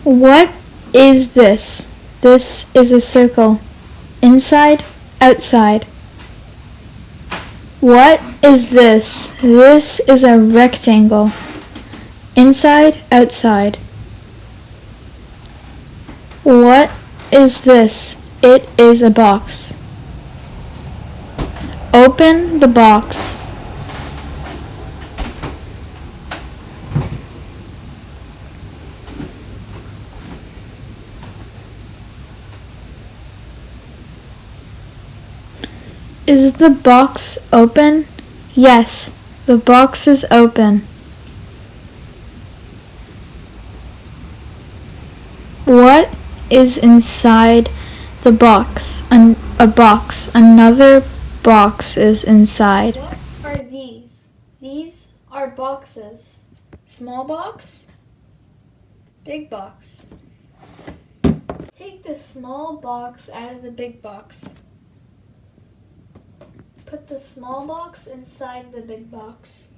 What is this? This is a circle. Inside, outside. What is this? This is a rectangle. Inside, outside. What is this? It is a box. Open the box. Is the box open? Yes, the box is open. What is inside the box? A box. Another box is inside. What are these? These are boxes. Small box, big box. Take the small box out of the big box. Put the small box inside the big box.